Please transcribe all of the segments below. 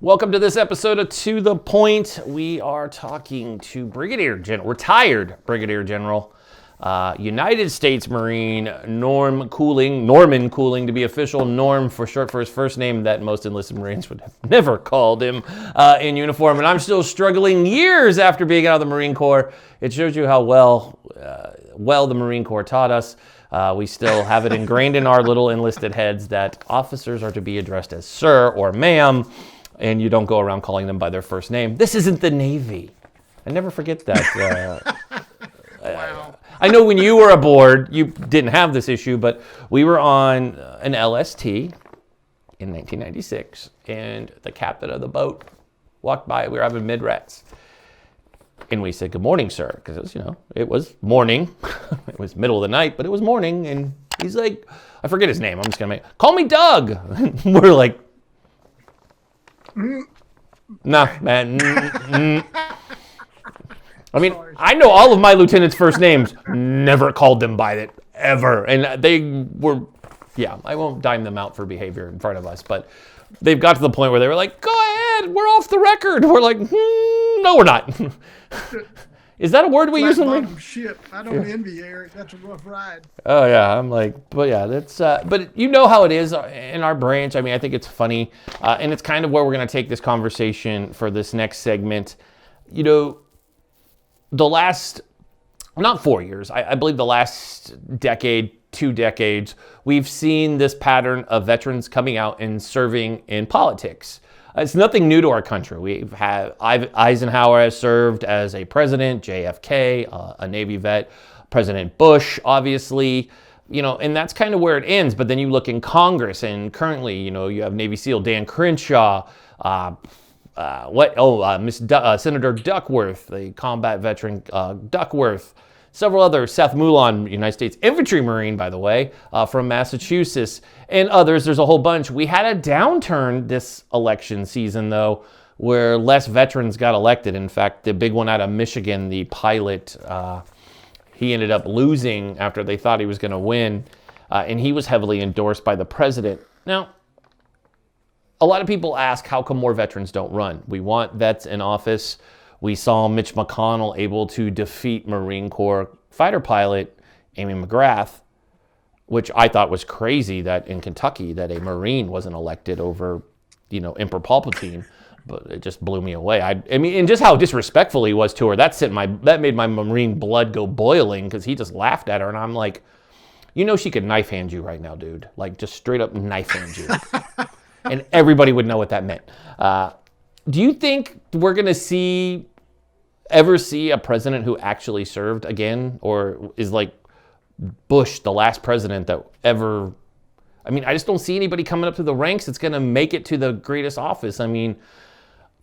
Welcome to this episode of To The Point. We are talking to retired Brigadier General, United States Marine Norman Cooling to be official, Norm for short for his first name that most enlisted Marines would have never called him in uniform. And I'm still struggling years after being out of the Marine Corps. It shows you how well the Marine Corps taught us. We still have it ingrained in our little enlisted heads that officers are to be addressed as sir or ma'am, and you don't go around calling them by their first name. This isn't the Navy. I never forget that. Wow. I know when you were aboard, you didn't have this issue, but we were on an LST in 1996, and the captain of the boat walked by. We were having mid-rets. And we said, "Good morning, sir," because it was, it was morning. It was middle of the night, but it was morning. And he's like, I forget his name. I'm just going to call me Doug. We're like, nah, man. I mean, I know all of my lieutenants' first names, never called them by it, ever. And they were, I won't dime them out for behavior in front of us, but they've got to the point where they were like, "Go ahead, we're off the record." We're like, no, we're not. Is that a word we use in the shit? I don't envy Eric. That's a rough ride. Oh yeah, I'm like, but yeah, that's. But you know how it is in our branch. I mean, I think it's funny, and it's kind of where we're going to take this conversation for this next segment. The last, not 4 years, I believe the last decade, 2 decades, we've seen this pattern of veterans coming out and serving in politics. It's nothing new to our country. We've had Eisenhower has served as a president, JFK, a Navy vet, President Bush, obviously, and that's kind of where it ends. But then you look in Congress, and currently, you have Navy SEAL Dan Crenshaw, Senator Duckworth, the combat veteran Duckworth, several others, Seth Moulon, United States Infantry Marine, by the way, from Massachusetts, and others. There's a whole bunch. We had a downturn this election season, though, where less veterans got elected. In fact, the big one out of Michigan, the pilot, he ended up losing after they thought he was going to win, and he was heavily endorsed by the president. Now, a lot of people ask, how come more veterans don't run? We want vets in office. We saw Mitch McConnell able to defeat Marine Corps fighter pilot Amy McGrath, which I thought was crazy that in Kentucky that a Marine wasn't elected over, Emperor Palpatine. But it just blew me away. I mean, and just how disrespectful he was to her. That made my Marine blood go boiling because he just laughed at her, and I'm like, she could knife hand you right now, dude. Like just straight up knife hand you, and everybody would know what that meant. Do you think we're going to ever see a president who actually served again? Or is like Bush the last president that ever... I mean, I just don't see anybody coming up through the ranks that's going to make it to the greatest office. I mean,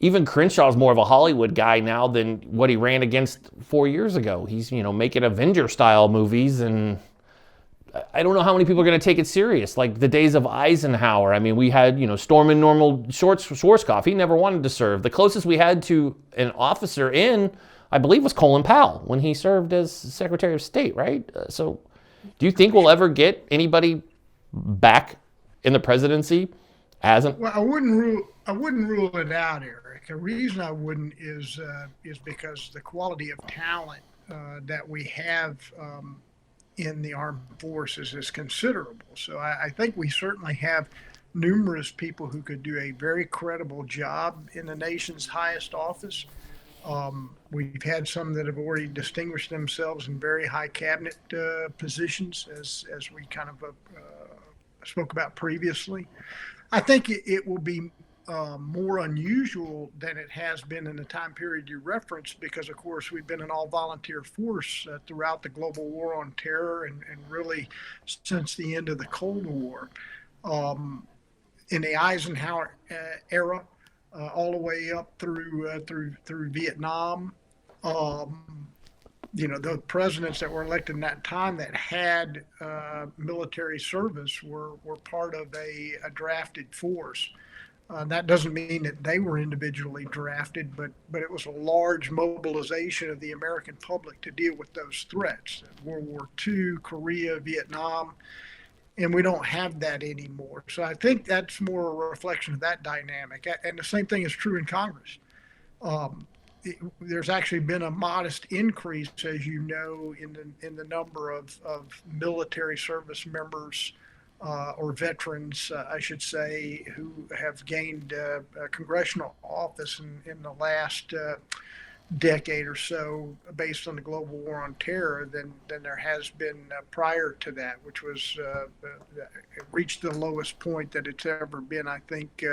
even Crenshaw's more of a Hollywood guy now than what he ran against 4 years ago. He's, making Avenger-style movies, and I don't know how many people are going to take it serious. Like the days of Eisenhower. I mean, we had, Stormin' Normal Schwarzkopf. He never wanted to serve. The closest we had to an officer I believe, was Colin Powell when he served as Secretary of State, right? So do you think we'll ever get anybody back in the presidency Well, I wouldn't rule it out, Eric. The reason I wouldn't is because the quality of talent that we have in the armed forces is considerable. So I think we certainly have numerous people who could do a very credible job in the nation's highest office. We've had some that have already distinguished themselves in very high cabinet positions, as we kind of spoke about previously. I think it will be more unusual than it has been in the time period you referenced, because of course we've been an all-volunteer force throughout the global war on terror and really since the end of the Cold War. In the Eisenhower era, all the way up through Vietnam, the presidents that were elected in that time that had military service were part of a drafted force. That doesn't mean that they were individually drafted, but it was a large mobilization of the American public to deal with those threats. World War II, Korea, Vietnam. and we don't have that anymore. So I think that's more a reflection of that dynamic. And the same thing is true in Congress. Um, there's actually been a modest increase, as you know, in the number of military service members or veterans, I should say, who have gained a congressional office in the last decade or so, based on the global war on terror, than there has been prior to that, which was it reached the lowest point that it's ever been, I think,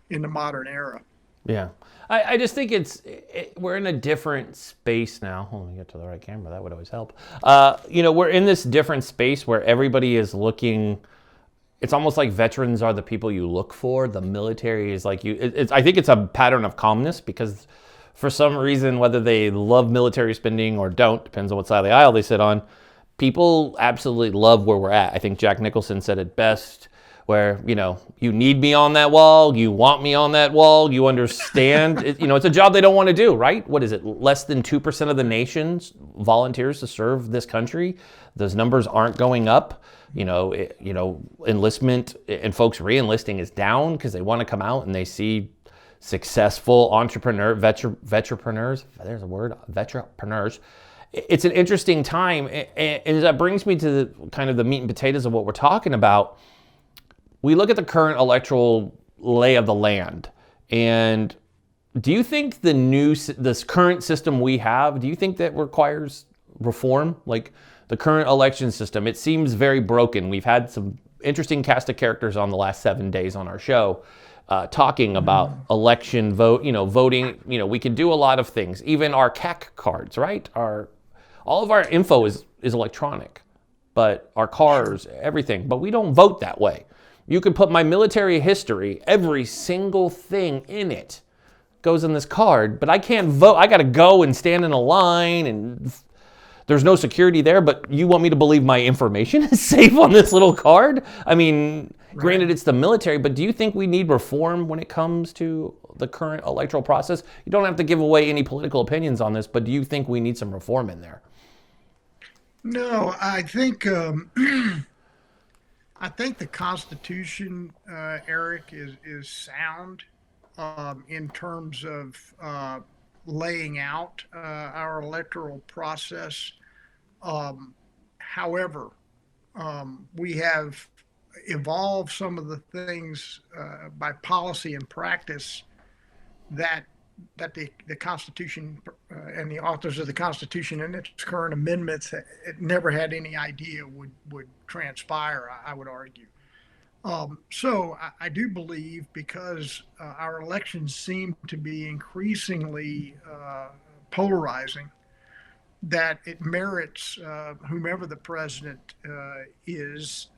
in the modern era. Yeah. I just think we're in a different space now. Let me get to the right camera. That would always help. We're in this different space where everybody is looking. It's almost like veterans are the people you look for. The military is like you. I think it's a pattern of calmness because for some reason, whether they love military spending or don't, depends on what side of the aisle they sit on, people absolutely love where we're at. I think Jack Nicholson said it best, where, you need me on that wall, you want me on that wall, you understand. It's a job they don't want to do, right? What is it? Less than 2% of the nation volunteers to serve this country. Those numbers aren't going up. Enlistment and folks re-enlisting is down because they want to come out and they see successful veterpreneurs. There's a word, veterpreneurs. It's an interesting time, and that brings me to the kind of the meat and potatoes of what we're talking about. We look at the current electoral lay of the land, and do you think this current system we have, do you think that requires reform? Like the current election system, it seems very broken. We've had some interesting cast of characters on the last 7 days on our show talking about election voting. We can do a lot of things, even our CAC cards, right? All of our info is electronic, but our cars, everything, but we don't vote that way. You could put my military history, every single thing in it goes in this card, but I can't vote. I got to go and stand in a line, and there's no security there, but you want me to believe my information is safe on this little card? I mean, granted, it's the military, but do you think we need reform when it comes to the current electoral process? You don't have to give away any political opinions on this, but do you think we need some reform in there? No, I think I think the Constitution, Eric, is sound in terms of laying out our electoral process. However, we have evolved some of the things by policy and practice that the Constitution and the authors of the Constitution and its current amendments it never had any idea would transpire. I would argue. So I do believe because our elections seem to be increasingly polarizing, that it merits whomever the president is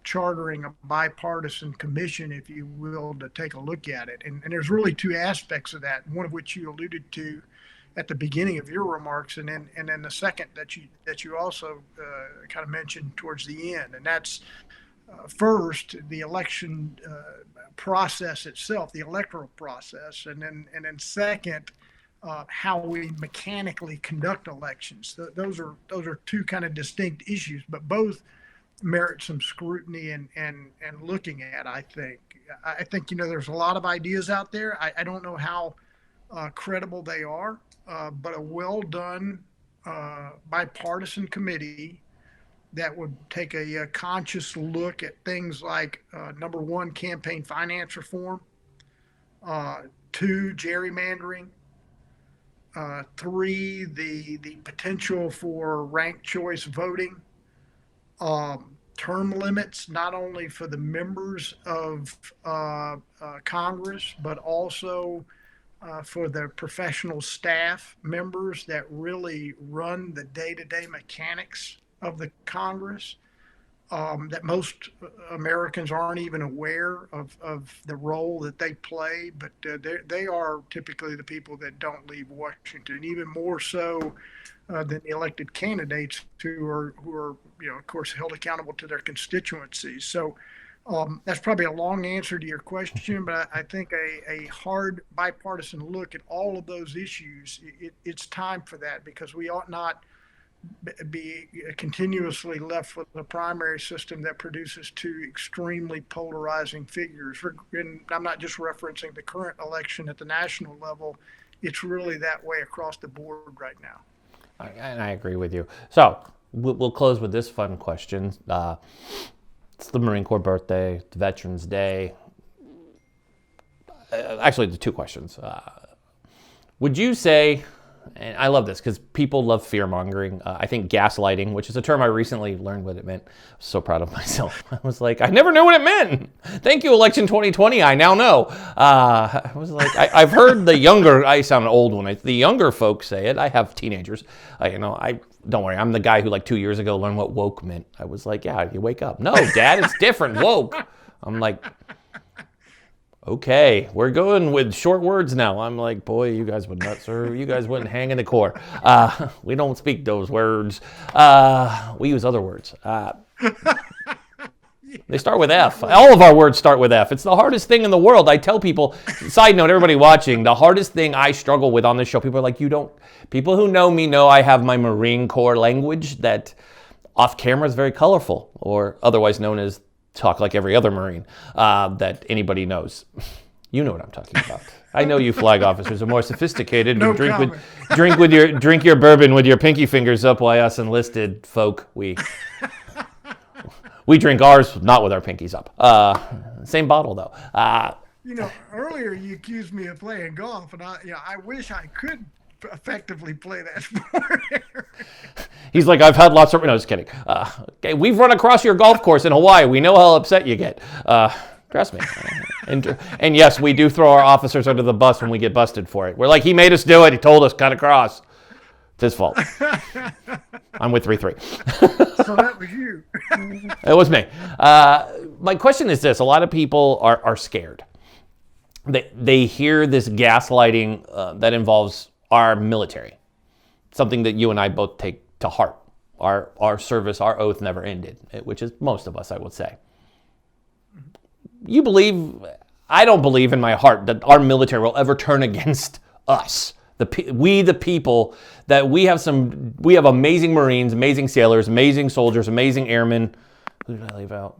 chartering a bipartisan commission, if you will, to take a look at it. And there's really two aspects of that. One of which you alluded to at the beginning of your remarks, and then the second that you also kind of mentioned towards the end, and that's first the election process itself, the electoral process, and then second, how we mechanically conduct elections. Those are two kind of distinct issues, but both merit some scrutiny and looking at. I think there's a lot of ideas out there. I don't know how credible they are, but a well done bipartisan committee that would take a conscious look at things like number one, campaign finance reform, two, gerrymandering, three, the potential for ranked choice voting, term limits, not only for the members of Congress, but also for the professional staff members that really run the day-to-day mechanics of the Congress, that most Americans aren't even aware of the role that they play, but they are typically the people that don't leave Washington, even more so than the elected candidates who are of course held accountable to their constituencies. So that's probably a long answer to your question, but I think a hard bipartisan look at all of those issues, it's time for that, because we ought not be continuously left with a primary system that produces two extremely polarizing figures. And I'm not just referencing the current election at the national level. It's really that way across the board right now. And I agree with you. So we'll close with this fun question. It's the Marine Corps birthday, it's Veterans Day. Actually, the two questions. Would you say, and I love this because people love fear-mongering, I think gaslighting, which is a term I recently learned what it meant. I was so proud of myself. I was like, I never knew what it meant. Thank you, election 2020, I now know. I was like, I've heard the younger, I sound old when the younger folks say it. I have teenagers. Don't worry, I'm the guy who like 2 years ago learned what woke meant. I was like, yeah, you wake up. No, Dad, it's different, woke. I'm like, okay, we're going with short words now. I'm like, boy, you guys would not serve. You guys wouldn't hang in the Corps. We don't speak those words. We use other words. They start with F. All of our words start with F. It's the hardest thing in the world. I tell people, side note, everybody watching, the hardest thing I struggle with on this show, people are like, people who know me know I have my Marine Corps language that off camera is very colorful, or otherwise known as talk like every other Marine that anybody knows. You know what I'm talking about. I know you flag officers are more sophisticated and drink your bourbon with your pinky fingers up, while us enlisted folk, we drink ours not with our pinkies up. Same bottle though. Earlier you accused me of playing golf, and I wish I could effectively play that sport. He's like, I've had lots of, no, just kidding. Okay, we've run across your golf course in Hawaii. We know how upset you get. Trust me. And yes, we do throw our officers under the bus when we get busted for it. We're like, he made us do it. He told us, cut across. It's his fault. I'm with 3-3. So that was you. It was me. My question is this. A lot of people are scared. They hear this gaslighting that involves our military, something that you and I both take to heart. Our service, our oath never ended, which is most of us, I would say. I don't believe in my heart that our military will ever turn against us. The people that we have amazing Marines, amazing sailors, amazing soldiers, amazing airmen. Who did I leave out?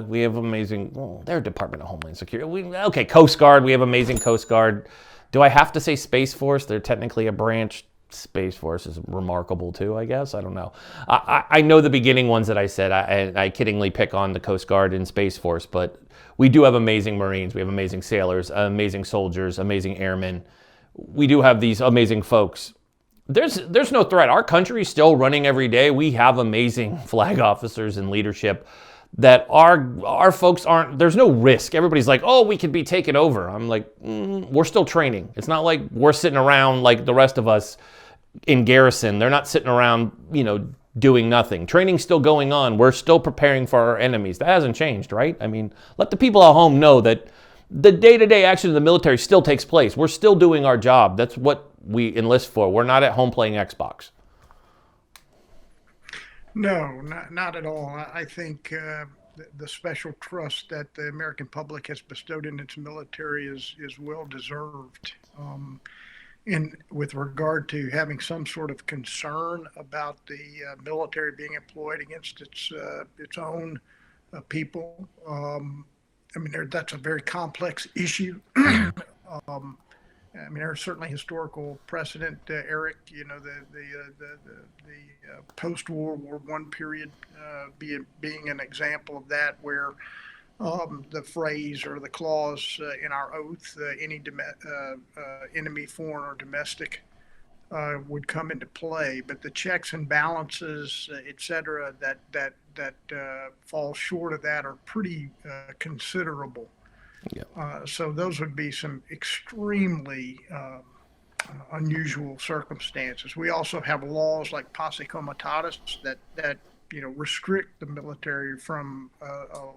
We have amazing, they're Department of Homeland Security. Coast Guard, we have amazing Coast Guard. Do I have to say Space Force? They're technically a branch. Space Force is remarkable too, I guess. I don't know. I know the beginning ones that I said. I kiddingly pick on the Coast Guard and Space Force, but we do have amazing Marines. We have amazing sailors, amazing soldiers, amazing airmen. We do have these amazing folks. There's no threat. Our country is still running every day. We have amazing flag officers and leadership that our folks aren't, there's no risk. Everybody's like, oh, we could be taken over. I'm like, we're still training. It's not like we're sitting around like the rest of us in garrison. They're not sitting around, doing nothing. Training's still going on. We're still preparing for our enemies. That hasn't changed, right? I mean, let the people at home know that the day-to-day action of the military still takes place. We're still doing our job. That's what we enlist for. We're not at home playing Xbox. No, not at all. I think the special trust that the American public has bestowed in its military is well deserved. And with regard to having some sort of concern about the military being employed against its own people, that's a very complex issue. There's certainly historical precedent, Eric. The post-World War I period being an example of that, where the phrase or the clause in our oath, any enemy, foreign or domestic, would come into play. But the checks and balances, et cetera, that fall short of that are pretty considerable. Yeah. So those would be some extremely unusual circumstances. We also have laws like posse comitatus that restrict the military from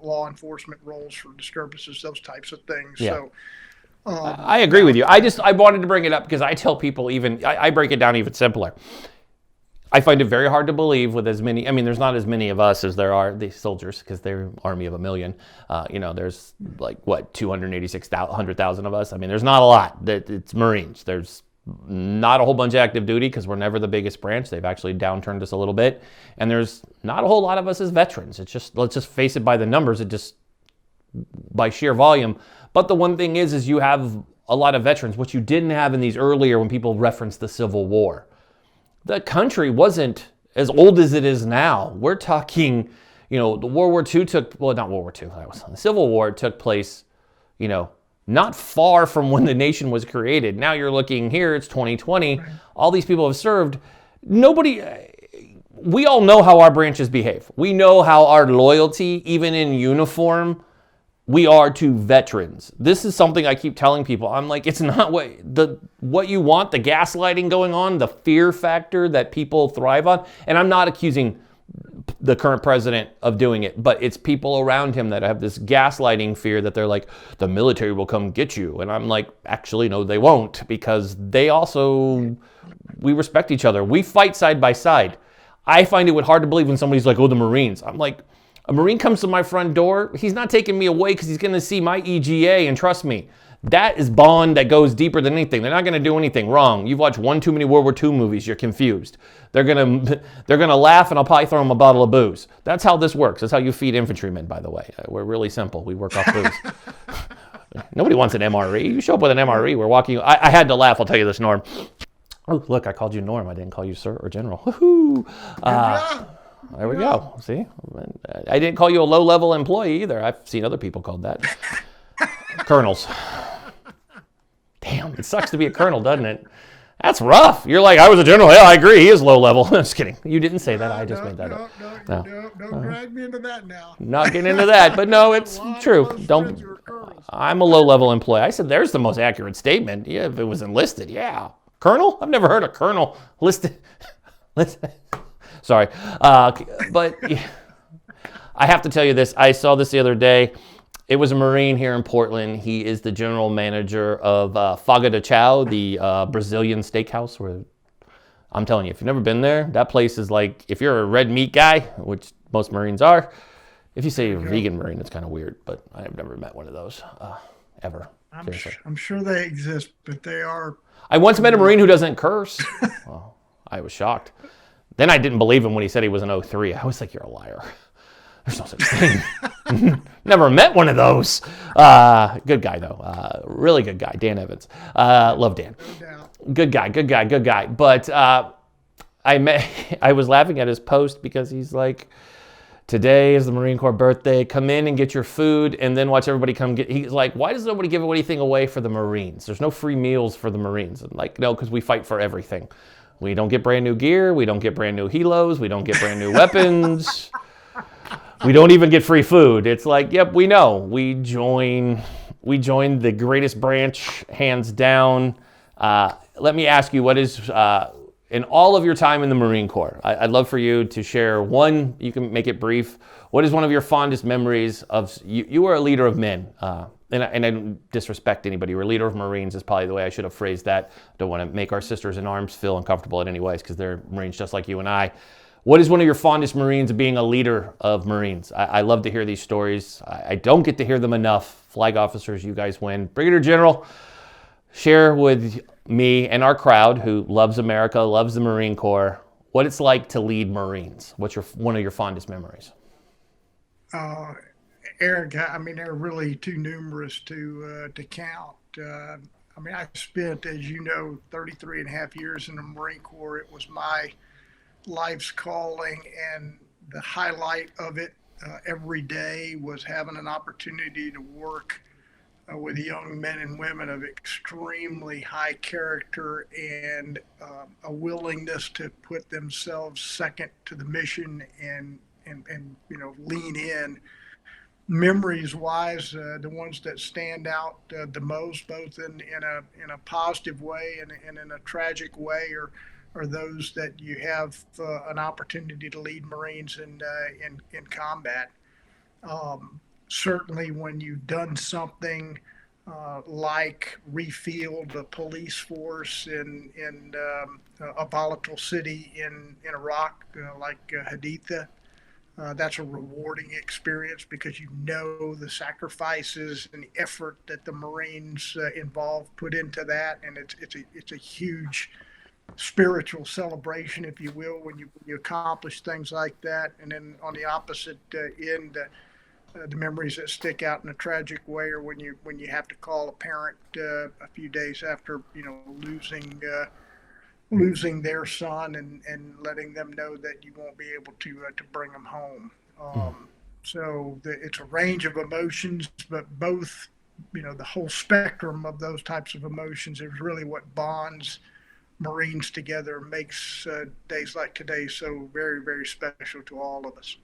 law enforcement roles for disturbances, those types of things. Yeah. So I agree with you. I wanted to bring it up because I tell people I break it down even simpler. I find it very hard to believe with as many, there's not as many of us as there are these soldiers because they're an army of 1 million. There's 286,000 of us. There's not a lot. It's Marines. There's not a whole bunch of active duty because we're never the biggest branch. They've actually downturned us a little bit. And there's not a whole lot of us as veterans. It's just, let's just face it by the numbers, it just, by sheer volume. But the one thing is you have a lot of veterans, which you didn't have in these earlier when people referenced the Civil War. The country wasn't as old as it is now. We're talking, the World War II took, well, not World War II, that was the Civil War took place, not far from when the nation was created. Now you're looking here, it's 2020. Right. All these people have served. We all know how our branches behave. We know how our loyalty, even in uniform, we are to veterans. This is something I keep telling people. I'm like, it's not what you want, the gaslighting going on, the fear factor that people thrive on. And I'm not accusing the current president of doing it, but it's people around him that have this gaslighting fear that they're like, the military will come get you. And I'm like, actually, no, they won't, because we respect each other. We fight side by side. I find it hard to believe when somebody's like, oh, the Marines. I'm like, a Marine comes to my front door, he's not taking me away because he's going to see my EGA, and trust me, that is bond that goes deeper than anything. They're not going to do anything wrong. You've watched one too many World War II movies, you're confused. They're going to laugh, and I'll probably throw them a bottle of booze. That's how this works. That's how you feed infantrymen, by the way. We're really simple. We work off booze. Nobody wants an MRE. You show up with an MRE, we're walking. I had to laugh, I'll tell you this, Norm. Oh, look, I called you Norm. I didn't call you sir or general. Woohoo! There we go. See? I didn't call you a low-level employee either. I've seen other people called that. Colonels. Damn, it sucks to be a colonel, doesn't it? That's rough. You're like, I was a general. Yeah, I agree. He is low-level. I'm just kidding. You didn't say that. I just made that up. Don't drag me into that now. Not getting into that. But no, it's true. I'm a low-level employee. I said there's the most accurate statement. Yeah, if it was enlisted, yeah. Colonel? I've never heard a colonel listed. Sorry. But I have to tell you this. I saw this the other day. It was a Marine here in Portland. He is the general manager of Fogo de Chao, the Brazilian steakhouse. Where I'm telling you, if you've never been there, that place is like, if you're a red meat guy, which most Marines are. If you say you're a vegan Marine, it's kind of weird, but I've never met one of those, ever. I'm sure they exist, but they are. I once met a Marine who doesn't curse. Well, I was shocked. Then I didn't believe him when he said he was an 03. I was like, you're a liar. There's no such thing. Never met one of those. Good guy, though. Really good guy. Dan Evans. Love Dan. Good guy. But I was laughing at his post because he's like, today is the Marine Corps birthday. Come in and get your food and then watch everybody come get. He's like, why does nobody give anything away for the Marines? There's no free meals for the Marines. I'm like, no, because we fight for everything. We don't get brand new gear. We don't get brand new helos. We don't get brand new weapons. We don't even get free food. It's like, yep, we know. We joined the greatest branch, hands down. Let me ask you, what is, in all of your time in the Marine Corps, I'd love for you to share one, you can make it brief. What is one of your fondest memories of, you were a leader of men, and I don't disrespect anybody. You're a leader of Marines is probably the way I should have phrased that. Don't want to make our sisters in arms feel uncomfortable in any ways because they're Marines just like you and I. What is one of your fondest Marines of being a leader of Marines? I love to hear these stories. I don't get to hear them enough. Flag officers, you guys win. Brigadier General, share with me and our crowd who loves America, loves the Marine Corps, what it's like to lead Marines. What's one of your fondest memories? Eric, I mean, they're really too numerous to count. I mean, I spent, as you know, 33 and a half years in the Marine Corps. It was my life's calling, and the highlight of it every day was having an opportunity to work with young men and women of extremely high character and a willingness to put themselves second to the mission and lean in. Memories wise, the ones that stand out the most, both in a positive way and in a tragic way, are those that you have an opportunity to lead Marines in combat. Certainly when you've done something like refield a police force in a volatile city in Iraq, like Haditha, That's a rewarding experience because you know the sacrifices and the effort that the Marines involved put into that, and it's a huge spiritual celebration, if you will, when you accomplish things like that. And then on the opposite end, the memories that stick out in a tragic way are when you have to call a parent a few days after losing their son, and letting them know that you won't be able to bring them home. It's a range of emotions, but both, the whole spectrum of those types of emotions is really what bonds Marines together, makes days like today so very, very special to all of us.